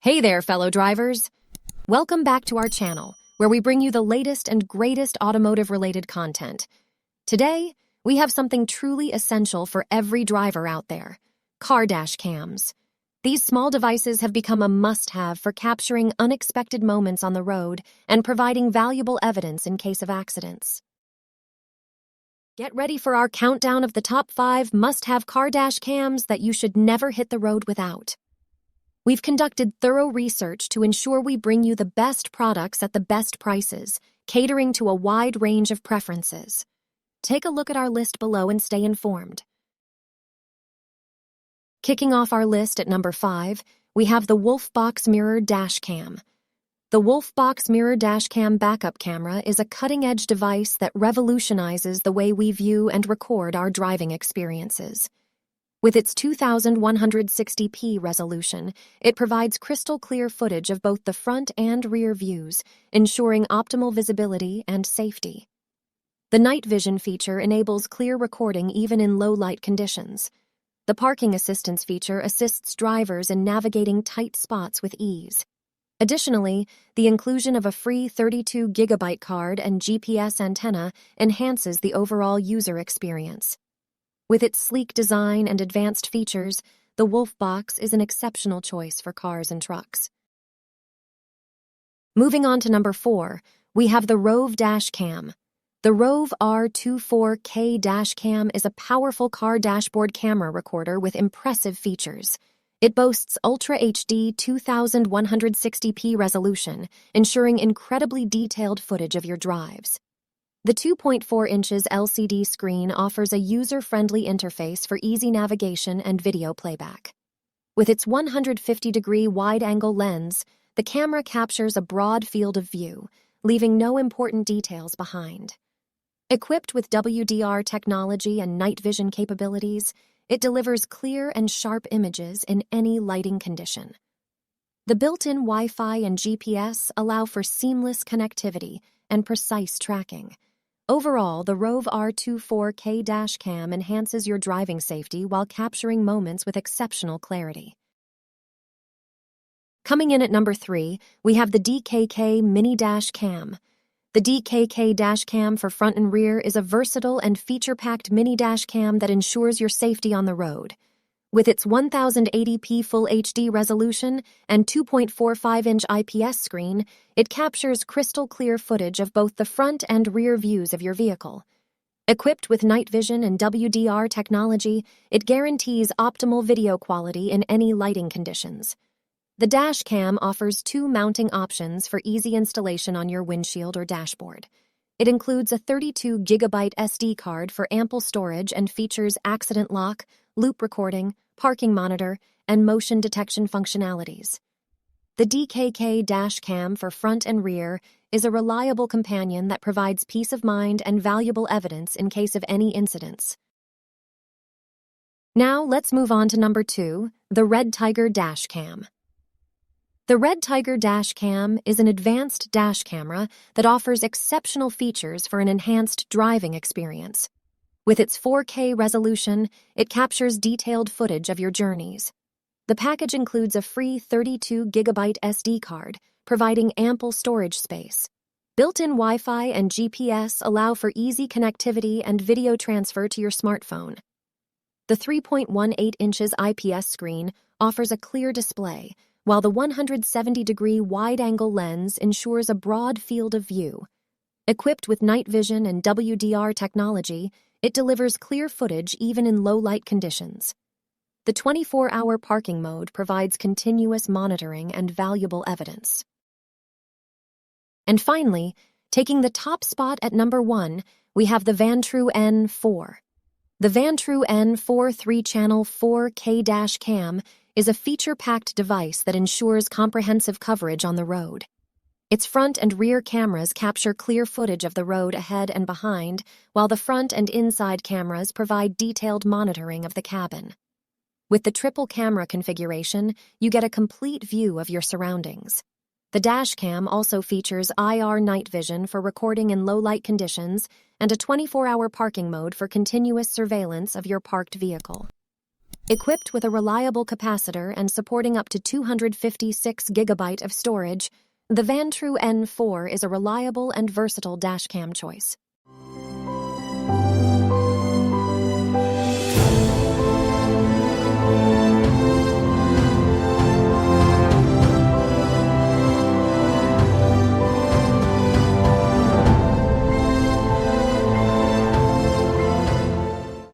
Hey there, fellow drivers! Welcome back to our channel, where we bring you the latest and greatest automotive-related content. Today, we have something truly essential for every driver out there: car dash cams. These small devices have become a must-have for capturing unexpected moments on the road and providing valuable evidence in case of accidents. Get ready for our countdown of the top 5 must-have car dash cams that you should never hit the road without. We've conducted thorough research to ensure we bring you the best products at the best prices, catering to a wide range of preferences. Take a look at our list below and stay informed. Kicking off our list at number 5, we have the WOLFBOX Mirror Dash Cam. The WOLFBOX Mirror Dash Cam backup camera is a cutting-edge device that revolutionizes the way we view and record our driving experiences. With its 2160p resolution, it provides crystal-clear footage of both the front and rear views, ensuring optimal visibility and safety. The night vision feature enables clear recording even in low-light conditions. The parking assistance feature assists drivers in navigating tight spots with ease. Additionally, the inclusion of a free 32GB card and GPS antenna enhances the overall user experience. With its sleek design and advanced features, the WOLFBOX is an exceptional choice for cars and trucks. Moving on to number 4, we have the Rove Dash Cam. The Rove R24K Dash Cam is a powerful car dashboard camera recorder with impressive features. It boasts Ultra HD 2160p resolution, ensuring incredibly detailed footage of your drives. The 2.4 inches LCD screen offers a user-friendly interface for easy navigation and video playback. With its 150-degree wide-angle lens, the camera captures a broad field of view, leaving no important details behind. Equipped with WDR technology and night vision capabilities, it delivers clear and sharp images in any lighting condition. The built-in Wi-Fi and GPS allow for seamless connectivity and precise tracking. Overall, the Rove R24K Dash Cam enhances your driving safety while capturing moments with exceptional clarity. Coming in at number 3, we have the DKK Mini Dash Cam. The DKK Dash Cam for front and rear is a versatile and feature-packed mini dash cam that ensures your safety on the road. With its 1080p Full HD resolution and 2.45-inch IPS screen, it captures crystal-clear footage of both the front and rear views of your vehicle. Equipped with night vision and WDR technology, it guarantees optimal video quality in any lighting conditions. The dash cam offers 2 mounting options for easy installation on your windshield or dashboard. It includes a 32GB SD card for ample storage and features accident lock, loop recording, parking monitor, and motion detection functionalities. The DKK Dash Cam for front and rear is a reliable companion that provides peace of mind and valuable evidence in case of any incidents. Now let's move on to number 2, the REDTIGER Dash Cam. The REDTIGER Dash Cam is an advanced dash camera that offers exceptional features for an enhanced driving experience. With its 4K resolution, it captures detailed footage of your journeys. The package includes a free 32GB SD card, providing ample storage space. Built-in Wi-Fi and GPS allow for easy connectivity and video transfer to your smartphone. The 3.18 inches IPS screen offers a clear display, while the 170-degree wide-angle lens ensures a broad field of view. Equipped with night vision and WDR technology, it delivers clear footage even in low-light conditions. The 24-hour parking mode provides continuous monitoring and valuable evidence. And finally, taking the top spot at number 1, we have the Vantrue N4. The Vantrue N4 3-channel 4K Dash Cam is a feature-packed device that ensures comprehensive coverage on the road. Its front and rear cameras capture clear footage of the road ahead and behind, while the front and inside cameras provide detailed monitoring of the cabin. With the triple camera configuration, you get a complete view of your surroundings. The dash cam also features IR night vision for recording in low-light conditions and a 24-hour parking mode for continuous surveillance of your parked vehicle. Equipped with a reliable capacitor and supporting up to 256 GB of storage, the Vantrue N4 is a reliable and versatile dashcam choice.